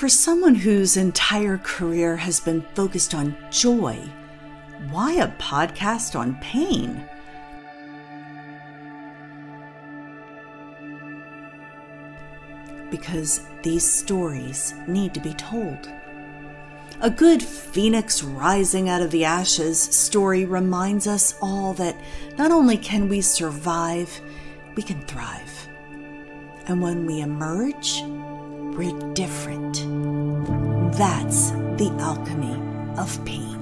For someone whose entire career has been focused on joy, why a podcast on pain? Because these stories need to be told. A good phoenix rising out of the ashes story reminds us all that not only can we survive, we can thrive. And when we emerge, we're different. That's the alchemy of pain.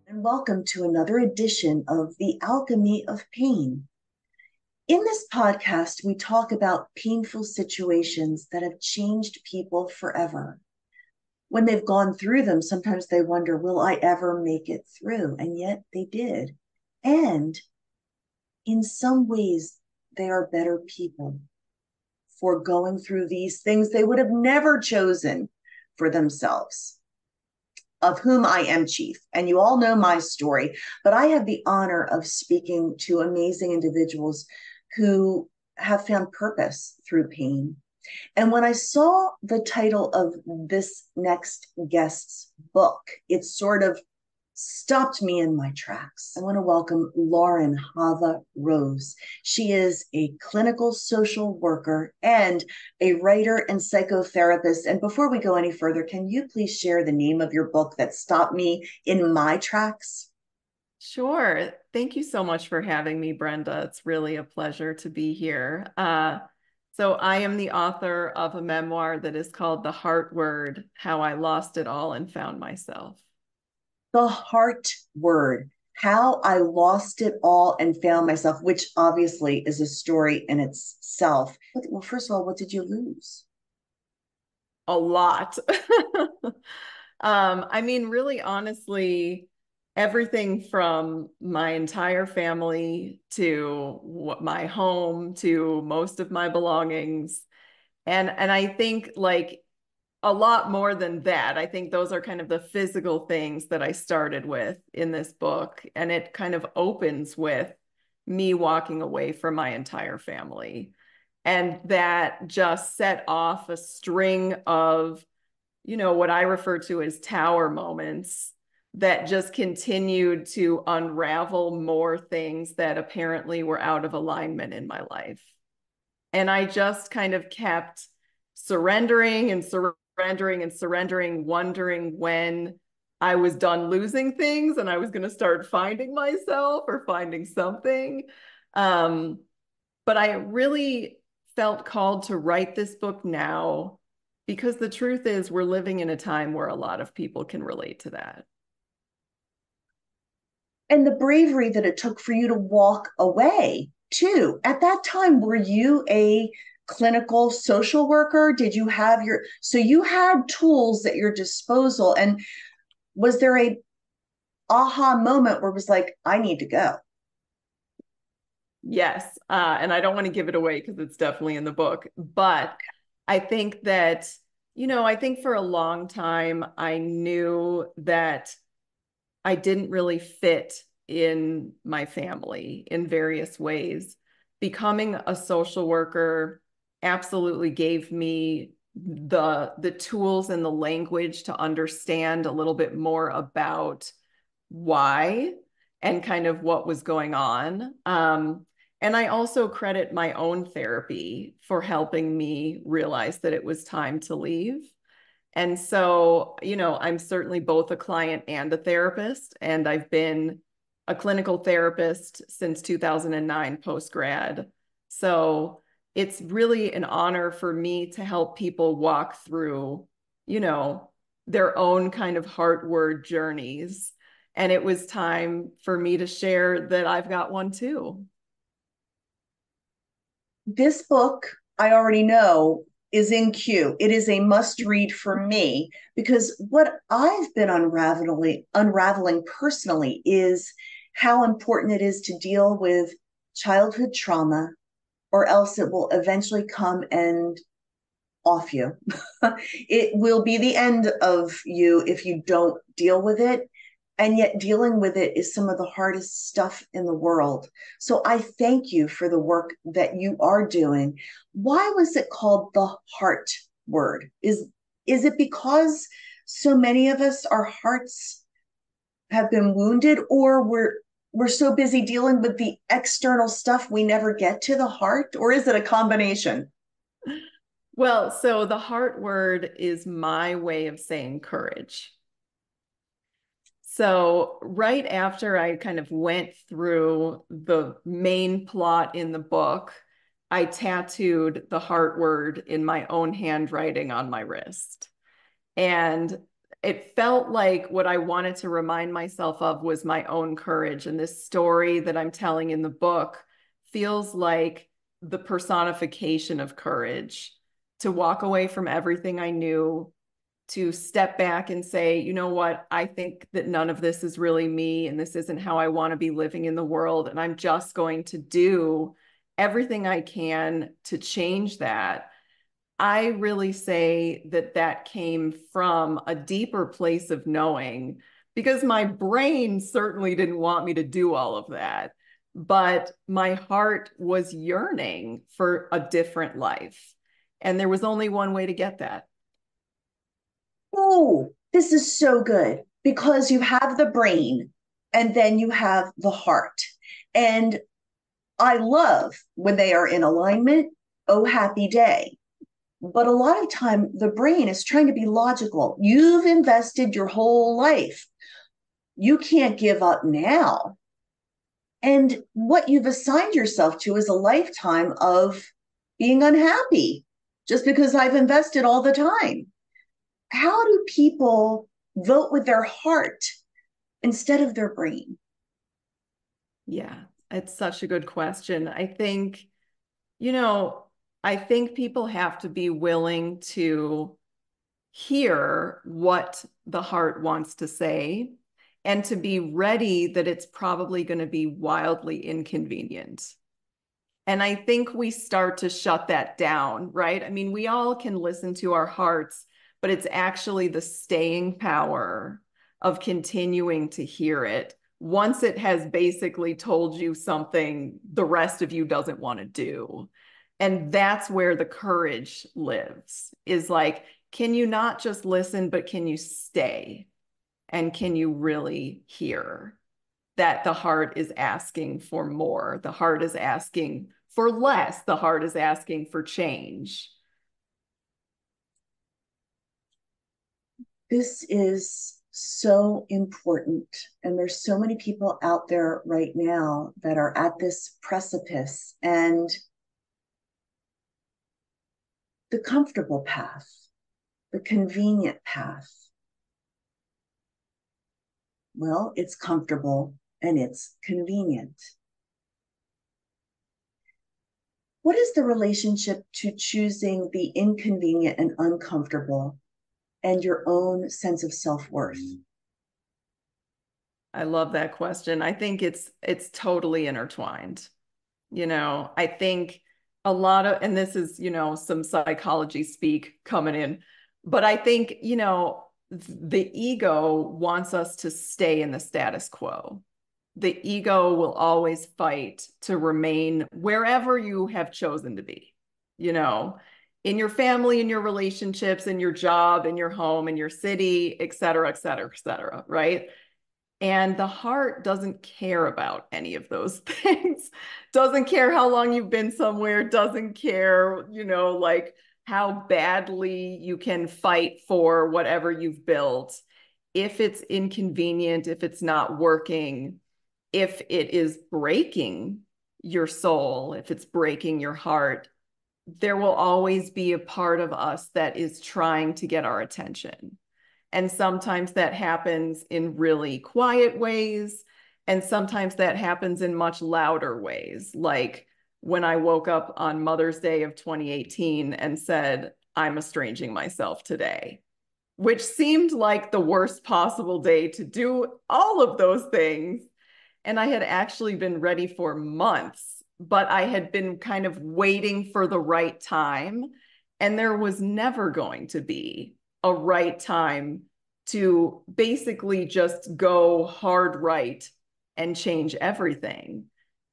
And welcome to another edition of The Alchemy of Pain. In this podcast, we talk about painful situations that have changed people forever. When they've gone through them, sometimes they wonder, will I ever make it through? And yet they did. And in some ways, they are better people for going through these things they would have never chosen for themselves, of whom I am chief. And you all know my story, but I have the honor of speaking to amazing individuals who have found purpose through pain. And when I saw the title of this next guest's book, it sort of stopped me in my tracks. I want to welcome Lauren Chava Rose. She is a clinical social worker and a writer and psychotherapist. And before we go any further, can you please share the name of your book that stopped me in my tracks? Sure. Thank you so much for having me, Brenda. It's really a pleasure to be here. So I am the author of a memoir that is called The Heart Word: How I Lost It All and Found Myself. The Heart Word: How I Lost It All and Found Myself, which obviously is a story in itself. Well, first of all, what did you lose? A lot. Really, honestly, everything from my entire family to my home to most of my belongings. And I think like a lot more than that. I think those are kind of the physical things that I started with in this book. And it kind of opens with me walking away from my entire family. And that just set off a string of, what I refer to as tower moments that just continued to unravel more things that apparently were out of alignment in my life. And I just kind of kept surrendering and surrendering, wondering when I was done losing things and I was going to start finding myself or finding something. But I really felt called to write this book now because the truth is we're living in a time where a lot of people can relate to that. And the bravery that it took for you to walk away too. At that time, were you a clinical social worker? Did you have so you had tools at your disposal, and was there a aha moment where it was like, I need to go? Yes. And I don't want to give it away because it's definitely in the book, but I think that, I think for a long time, I knew that I didn't really fit in my family in various ways. Becoming a social worker absolutely gave me the tools and the language to understand a little bit more about why and kind of what was going on. And I also credit my own therapy for helping me realize that it was time to leave. And so, I'm certainly both a client and a therapist, and I've been a clinical therapist since 2009 post-grad. So it's really an honor for me to help people walk through, their own kind of heart word journeys. And it was time for me to share that I've got one too. This book, I already know, is in queue. It is a must read for me because what I've been unraveling personally is how important it is to deal with childhood trauma, or else it will eventually come and off you. It will be the end of you if you don't deal with it. And yet dealing with it is some of the hardest stuff in the world. So I thank you for the work that you are doing. Why was it called the heart word? Is it because so many of us, our hearts have been wounded, or we're so busy dealing with the external stuff we never get to the heart, or is it a combination? Well, so the heart word is my way of saying courage. So, right after I kind of went through the main plot in the book, I tattooed the heart word in my own handwriting on my wrist. And it felt like what I wanted to remind myself of was my own courage. And this story that I'm telling in the book feels like the personification of courage to walk away from everything I knew, to step back and say, you know what, I think that none of this is really me, and this isn't how I want to be living in the world. And I'm just going to do everything I can to change that. I really say that that came from a deeper place of knowing, because my brain certainly didn't want me to do all of that. But my heart was yearning for a different life. And there was only one way to get that. Oh, this is so good because you have the brain and then you have the heart. And I love when they are in alignment. Oh, happy day. But a lot of time, the brain is trying to be logical. You've invested your whole life. You can't give up now. And what you've assigned yourself to is a lifetime of being unhappy just because I've invested all the time. How do people vote with their heart instead of their brain? Yeah, it's such a good question. You know, I think people have to be willing to hear what the heart wants to say and to be ready that it's probably going to be wildly inconvenient. And I think we start to shut that down, right? I mean, we all can listen to our hearts, but it's actually the staying power of continuing to hear it. Once it has basically told you something the rest of you doesn't want to do. And that's where the courage lives, is like, can you not just listen, but can you stay? And can you really hear that the heart is asking for more? The heart is asking for less. The heart is asking for change. This is so important. And there's so many people out there right now that are at this precipice, and the comfortable path, the convenient path. Well, it's comfortable and it's convenient. What is the relationship to choosing the inconvenient and uncomfortable and your own sense of self-worth? I love that question. I think it's totally intertwined. I think a lot of, and this is, some psychology speak coming in, but I think, the ego wants us to stay in the status quo. The ego will always fight to remain wherever you have chosen to be, you know, in your family, in your relationships, in your job, in your home, in your city, et cetera, et cetera, et cetera, right? And the heart doesn't care about any of those things, doesn't care how long you've been somewhere, doesn't care, like how badly you can fight for whatever you've built. If it's inconvenient, if it's not working, if it is breaking your soul, if it's breaking your heart, there will always be a part of us that is trying to get our attention. And sometimes that happens in really quiet ways. And sometimes that happens in much louder ways. Like when I woke up on Mother's Day of 2018 and said, I'm estranging myself today, which seemed like the worst possible day to do all of those things. And I had actually been ready for months, but I had been kind of waiting for the right time. And there was never going to be a right time to basically just go hard right and change everything.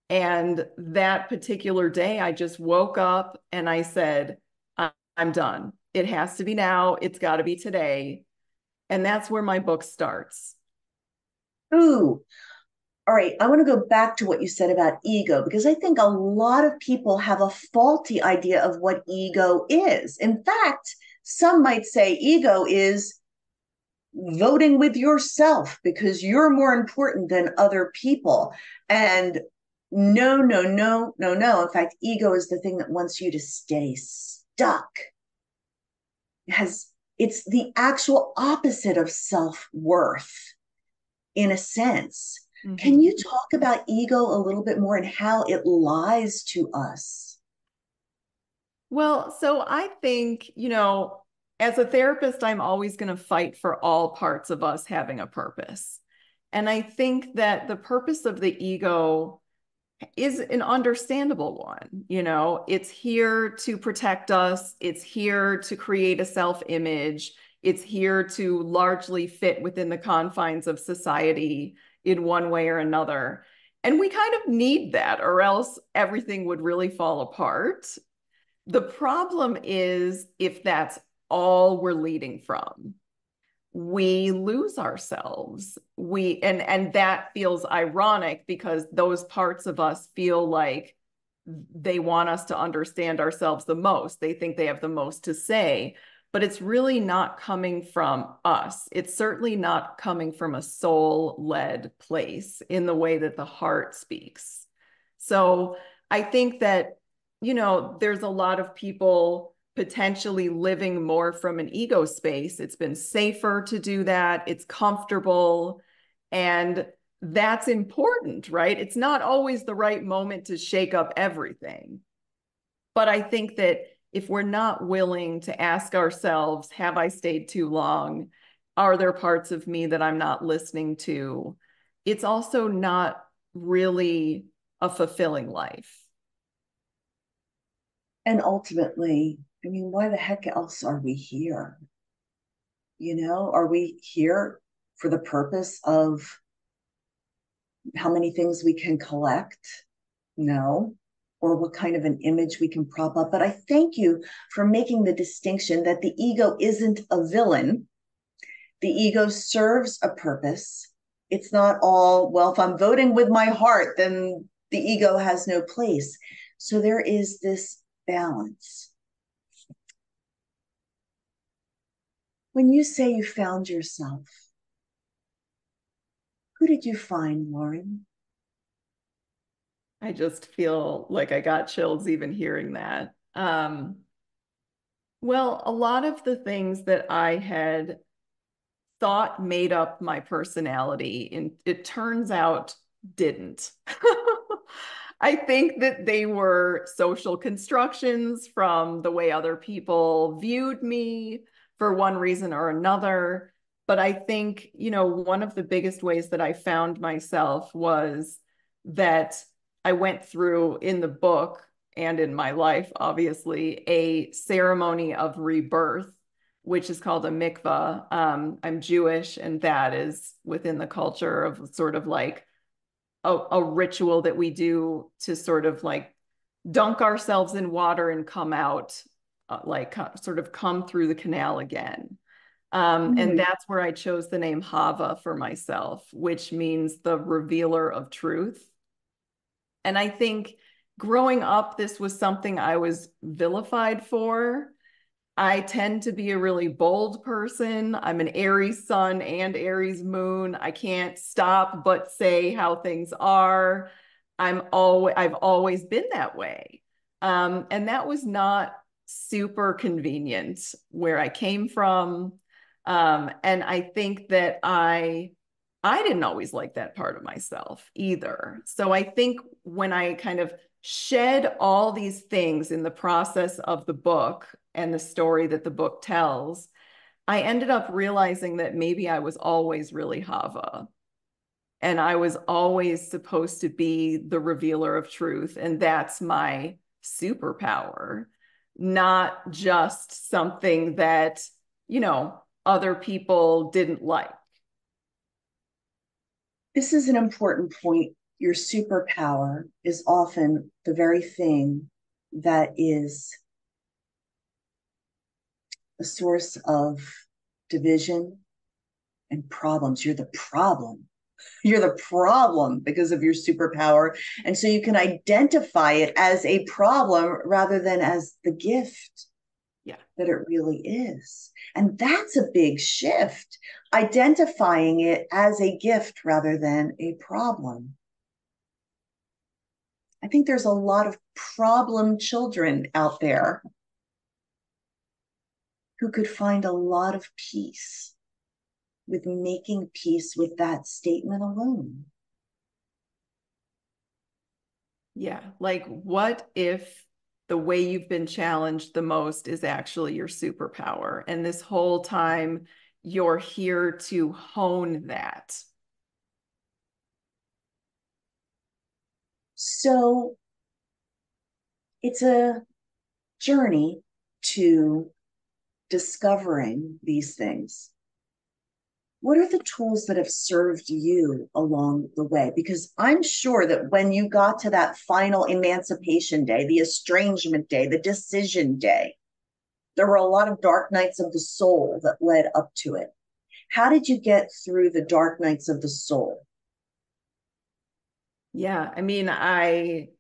And that particular day, I just woke up and I said, I'm done. It has to be now. It's got to be today. And that's where my book starts. Ooh, all right. I want to go back to what you said about ego because I think a lot of people have a faulty idea of what ego is. In fact, some might say ego is voting with yourself because you're more important than other people. And no, no, no, no, no. In fact, ego is the thing that wants you to stay stuck. It has it's the actual opposite of self-worth in a sense. Can Mm-hmm. you talk about ego a little bit more and how it lies to us? Well, so I think, as a therapist, I'm always going to fight for all parts of us having a purpose. And I think that the purpose of the ego is an understandable one. It's here to protect us, it's here to create a self-image, it's here to largely fit within the confines of society in one way or another. And we kind of need that, or else everything would really fall apart. The problem is if that's all we're leading from, we lose ourselves. And that feels ironic because those parts of us feel like they want us to understand ourselves the most. They think they have the most to say, but it's really not coming from us. It's certainly not coming from a soul-led place in the way that the heart speaks. So I think that, there's a lot of people potentially living more from an ego space. It's been safer to do that. It's comfortable. And that's important, right? It's not always the right moment to shake up everything. But I think that if we're not willing to ask ourselves, have I stayed too long? Are there parts of me that I'm not listening to? It's also not really a fulfilling life. And ultimately, I mean, why the heck else are we here? Are we here for the purpose of how many things we can collect? No. Or what kind of an image we can prop up. But I thank you for making the distinction that the ego isn't a villain. The ego serves a purpose. It's not all, well, if I'm voting with my heart, then the ego has no place. So there is this balance. When you say you found yourself, who did you find, Lauren? I just feel like I got chills even hearing that. Well, a lot of the things that I had thought made up my personality, and it turns out didn't. I think that they were social constructions from the way other people viewed me for one reason or another. But I think, one of the biggest ways that I found myself was that I went through in the book and in my life, obviously, a ceremony of rebirth, which is called a mikvah. I'm Jewish, and that is within the culture of sort of like a ritual that we do to sort of like dunk ourselves in water and come out, like sort of come through the canal again. And Mm. that's where I chose the name Hava for myself, which means the revealer of truth. And I think growing up, this was something I was vilified for. I tend to be a really bold person. I'm an Aries sun and Aries moon. I can't stop but say how things are. I've always been that way. And that was not super convenient where I came from. And I think that I didn't always like that part of myself either. So I think when I kind of shed all these things in the process of the book and the story that the book tells, I ended up realizing that maybe I was always really Hava. And I was always supposed to be the revealer of truth. And that's my superpower, not just something that, other people didn't like. This is an important point. Your superpower is often the very thing that is a source of division and problems. You're the problem. You're the problem because of your superpower. And so you can identify it as a problem rather than as the gift Yeah. that it really is. And that's a big shift, identifying it as a gift rather than a problem. I think there's a lot of problem children out there who could find a lot of peace with making peace with that statement alone. Yeah. Like, what if the way you've been challenged the most is actually your superpower? And this whole time, you're here to hone that. So it's a journey to discovering these things. What are the tools that have served you along the way? Because I'm sure that when you got to that final emancipation day, the estrangement day, the decision day, there were a lot of dark nights of the soul that led up to it. How did you get through the dark nights of the soul? Yeah, I mean,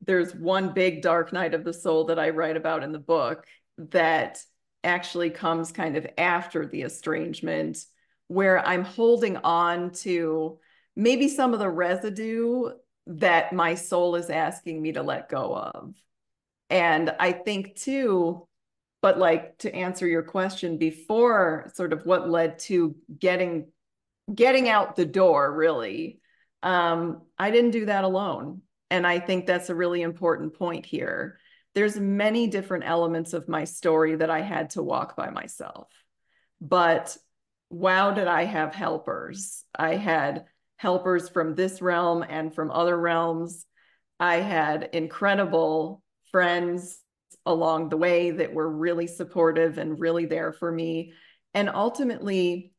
there's one big dark night of the soul that I write about in the book that actually comes kind of after the estrangement, where I'm holding on to maybe some of the residue that my soul is asking me to let go of. And I think too, but like to answer your question before, sort of what led to getting out the door, really. I didn't do that alone. And I think that's a really important point here. There's many different elements of my story that I had to walk by myself. But wow, did I have helpers. I had helpers from this realm and from other realms. I had incredible friends along the way that were really supportive and really there for me. And ultimately,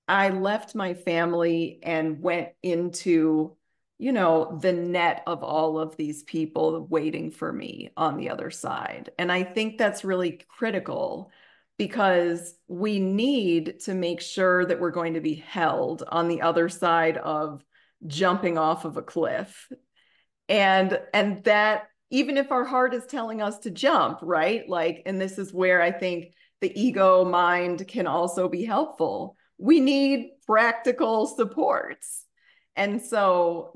I left my family and went into, the net of all of these people waiting for me on the other side. And I think that's really critical because we need to make sure that we're going to be held on the other side of jumping off of a cliff. And that even if our heart is telling us to jump, right? Like, and this is where I think the ego mind can also be helpful. We need practical supports. And so,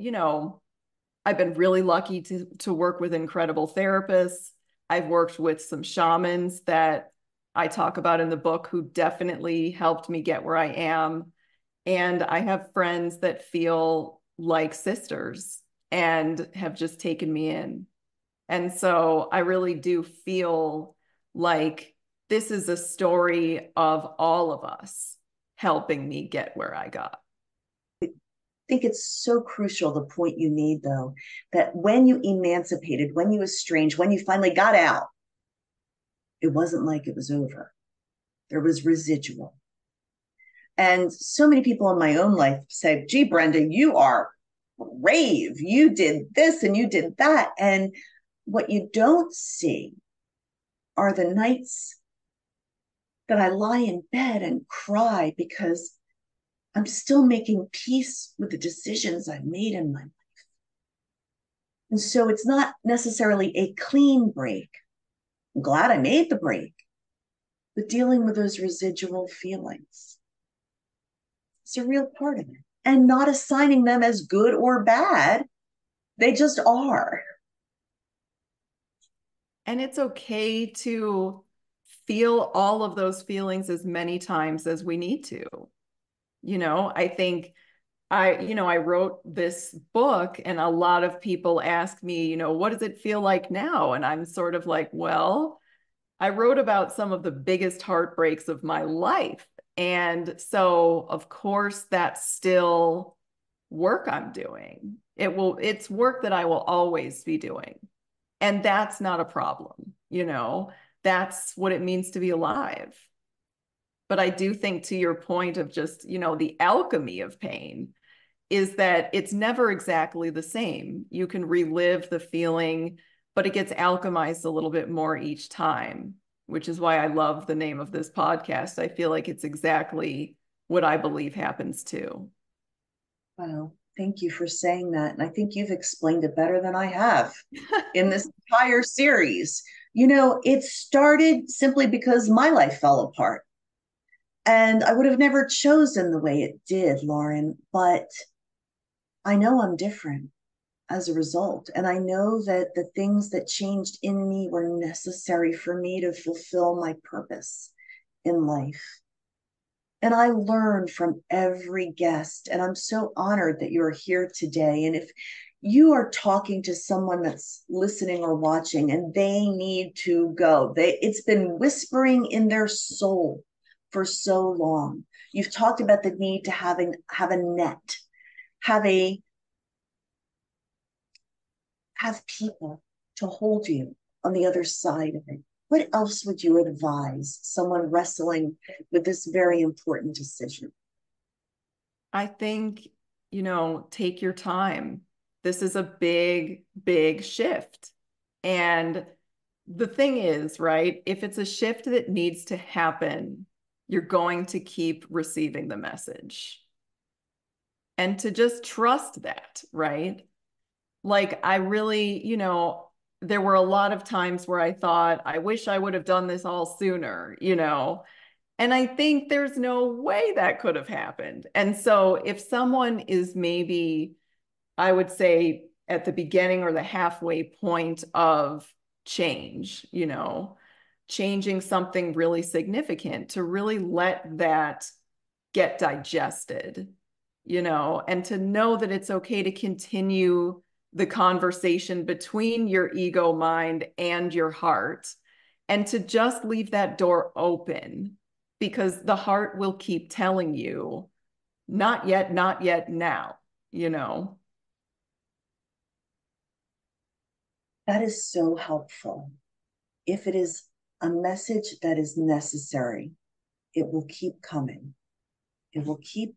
I've been really lucky to work with incredible therapists. I've worked with some shamans that I talk about in the book who definitely helped me get where I am. And I have friends that feel like sisters and have just taken me in. And so I really do feel like this is a story of all of us helping me get where I got. I think it's so crucial, the point you made, though, that when you emancipated, when you estranged, when you finally got out, it wasn't like it was over. There was residual. And so many people in my own life say, gee, Brenda, you are brave. You did this and you did that. And what you don't see are the nights that I lie in bed and cry because I'm still making peace with the decisions I've made in my life. And so it's not necessarily a clean break. I'm glad I made the break, but dealing with those residual feelings. It's a real part of it. And not assigning them as good or bad. They just are. And it's okay to feel all of those feelings as many times as we need to. I think I wrote this book and a lot of people ask me, what does it feel like now? And I'm sort of like, well, I wrote about some of the biggest heartbreaks of my life. And so, of course, that's still work I'm doing. It's work that I will always be doing. And that's not a problem. That's what it means to be alive. But I do think, to your point of just, the alchemy of pain, is that it's never exactly the same. You can relive the feeling, but it gets alchemized a little bit more each time, which is why I love the name of this podcast. I feel like it's exactly what I believe happens too. Wow, thank you for saying that. And I think you've explained it better than I have in this entire series. It started simply because my life fell apart. And I would have never chosen the way it did, Lauren, but I know I'm different as a result. And I know that the things that changed in me were necessary for me to fulfill my purpose in life. And I learn from every guest. And I'm so honored that you're here today. And if you are talking to someone that's listening or watching and they need to go, it's been whispering in their soul for so long. You've talked about the need to have a net, have a have people to hold you on the other side of it. What else would you advise someone wrestling with this very important decision? I think, take your time. This is a big, big shift. And the thing is, right, if it's a shift that needs to happen, you're going to keep receiving the message. And to just trust that, right? Like, I really, there were a lot of times where I thought, I wish I would have done this all sooner. And I think there's no way that could have happened. And so if someone is maybe, I would say, at the beginning or the halfway point of change, changing something really significant, to really let that get digested, and to know that it's okay to continue the conversation between your ego mind and your heart, and to just leave that door open, because the heart will keep telling you, not yet, not yet, now. That is so helpful. If it is a message that is necessary, it will keep coming. It will keep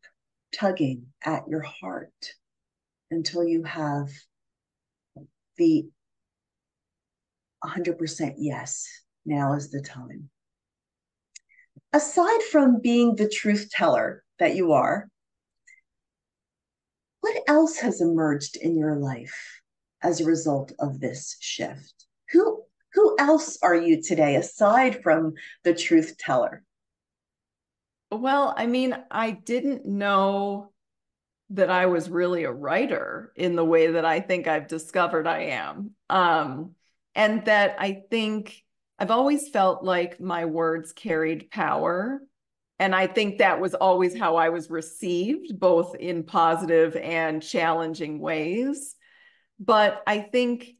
tugging at your heart until you have the 100% yes. Now is the time. Aside from being the truth teller that you are, what else has emerged in your life as a result of this shift? Who else are you today aside from the truth teller? Well, I mean, I didn't know that I was really a writer in the way that I think I've discovered I am. And that I think I've always felt like my words carried power. And I think that was always how I was received, both in positive and challenging ways. But I think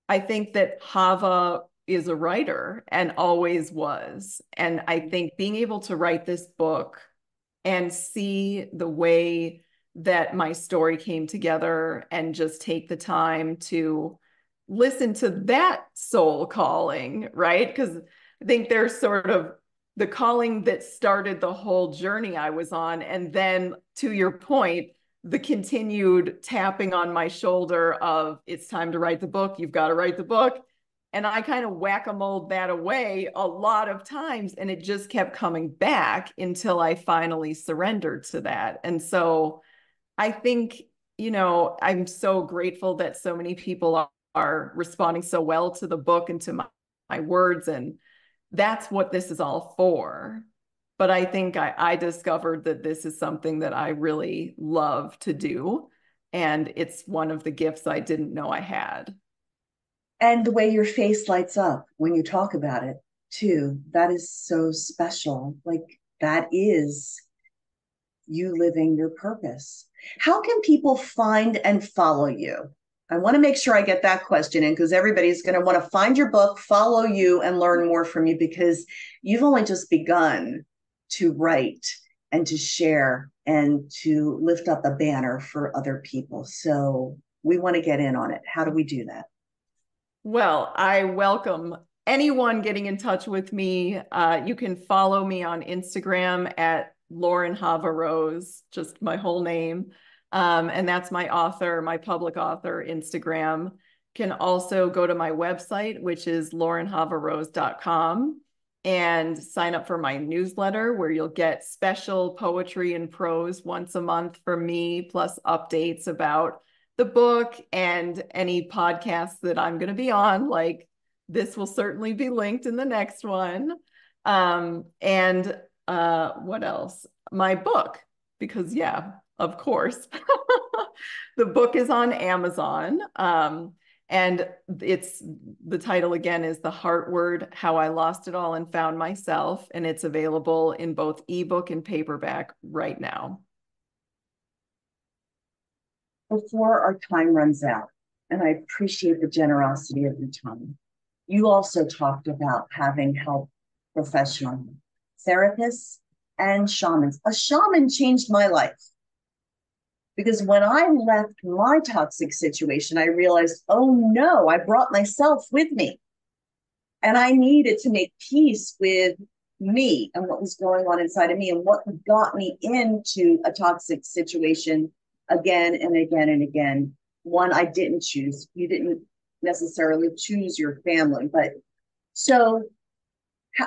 that Chava is a writer and always was. And I think being able to write this book and see the way that my story came together, and just take the time to listen to that soul calling, right? Because I think there's sort of the calling that started the whole journey I was on. And then, to your point, the continued tapping on my shoulder of, it's time to write the book. You've got to write the book. And I kind of whack-a-mole that away a lot of times. And it just kept coming back until I finally surrendered to that. And so I think, I'm so grateful that so many people are responding so well to the book and to my words. And that's what this is all for. But I think I discovered that this is something that I really love to do. And it's one of the gifts I didn't know I had. And the way your face lights up when you talk about it, too, that is so special. Like, that is you living your purpose. How can people find and follow you? I want to make sure I get that question in, because everybody's going to want to find your book, follow you, and learn more from you, because you've only just begun to write and to share and to lift up a banner for other people. So we want to get in on it. How do we do that? Well, I welcome anyone getting in touch with me, you can follow me on Instagram at Lauren Chava Rose, just my whole name. And that's my public author Instagram. Can also go to my website, which is laurenchavarose.com, and sign up for my newsletter where you'll get special poetry and prose once a month from me, plus updates about the book and any podcasts that I'm going to be on. Like this will certainly be linked in the next one. And what else? My book, because yeah, of course. The book is on Amazon. And it's the title again is The Heart Word, How I Lost It All and Found Myself. And it's available in both ebook and paperback right now. Before our time runs out, and I appreciate the generosity of your time, you also talked about having help professionally, therapists and shamans. A shaman changed my life. Because when I left my toxic situation, I realized, oh no, I brought myself with me. And I needed to make peace with me and what was going on inside of me and what got me into a toxic situation again and again and again. One I didn't choose. You didn't necessarily choose your family. But so,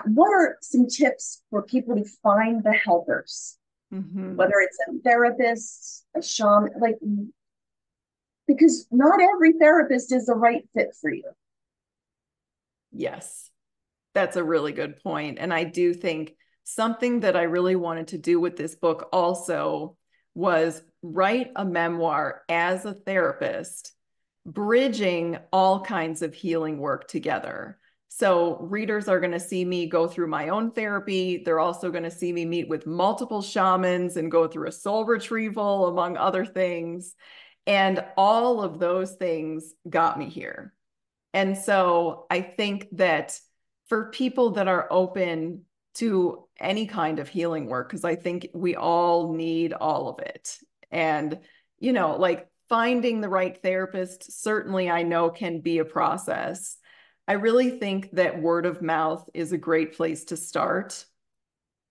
what are some tips for people to find the helpers? Mm-hmm. Whether it's a therapist, a shaman, like, because not every therapist is the right fit for you. Yes, that's a really good point. And I do think something that I really wanted to do with this book also was write a memoir as a therapist, bridging all kinds of healing work together. So readers are going to see me go through my own therapy. They're also going to see me meet with multiple shamans and go through a soul retrieval, among other things. And all of those things got me here. And so I think that for people that are open to any kind of healing work, because I think we all need all of it. And, you know, like finding the right therapist, certainly I know can be a process. I really think that word of mouth is a great place to start.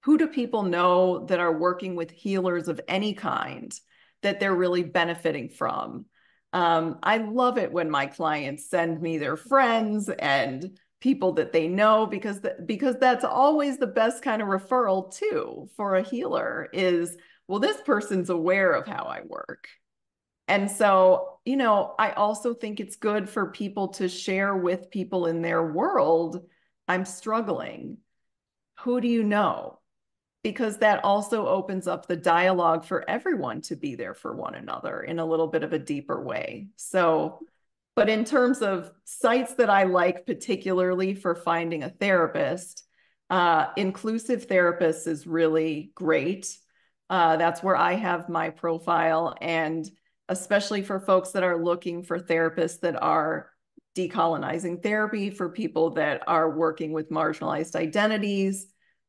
Who do people know that are working with healers of any kind that they're really benefiting from? I love it when my clients send me their friends and people that they know, because that's always the best kind of referral too for a healer is, well, this person's aware of how I work. And so, you know, I also think it's good for people to share with people in their world, I'm struggling. Who do you know? Because that also opens up the dialogue for everyone to be there for one another in a little bit of a deeper way. So, but in terms of sites that I like, particularly for finding a therapist, Inclusive Therapists is really great. That's where I have my profile. And especially for folks that are looking for therapists that are decolonizing therapy, for people that are working with marginalized identities,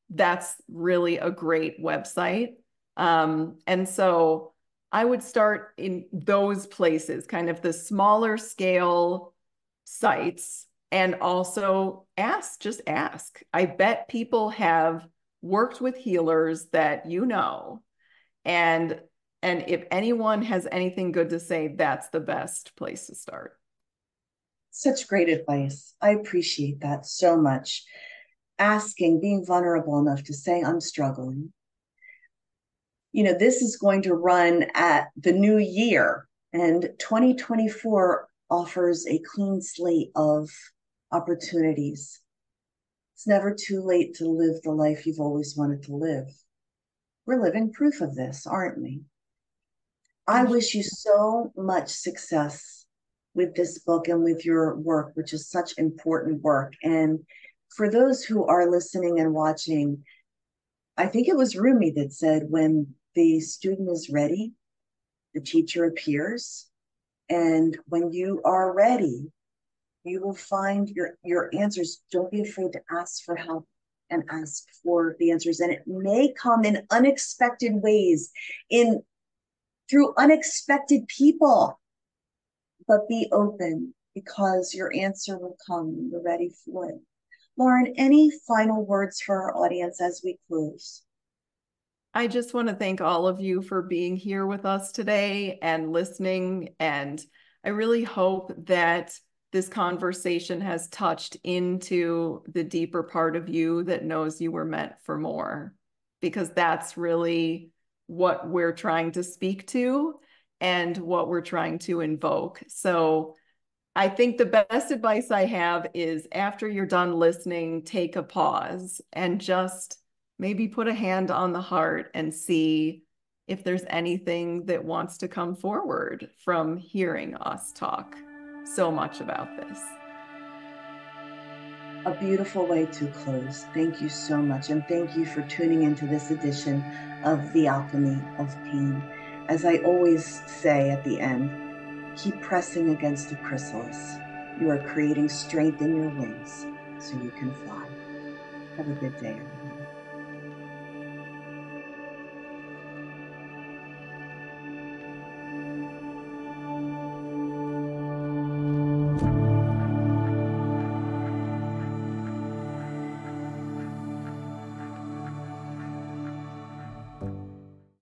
that's really a great website. And so I would start in those places, kind of the smaller scale sites, and also just ask. I bet people have worked with healers that you know, and if anyone has anything good to say, that's the best place to start. Such great advice. I appreciate that so much. Asking, being vulnerable enough to say, I'm struggling. You know, this is going to run at the new year, and 2024 offers a clean slate of opportunities. It's never too late to live the life you've always wanted to live. We're living proof of this, aren't we? I wish you so much success with this book and with your work, which is such important work. And for those who are listening and watching, I think it was Rumi that said, when the student is ready, the teacher appears. And when you are ready, you will find your answers. Don't be afraid to ask for help and ask for the answers. And it may come in unexpected ways, through unexpected people, but be open, because your answer will come when you're ready for it. Lauren, any final words for our audience as we close? I just want to thank all of you for being here with us today and listening. And I really hope that this conversation has touched into the deeper part of you that knows you were meant for more, because that's really what we're trying to speak to and what we're trying to invoke. So I think the best advice I have is after you're done listening, take a pause and just maybe put a hand on the heart and see if there's anything that wants to come forward from hearing us talk so much about this. A beautiful way to close. Thank you so much. And thank you for tuning into this edition of The Alchemy of Pain. As I always say at the end, keep pressing against the chrysalis. You are creating strength in your wings so you can fly. Have a good day, everyone.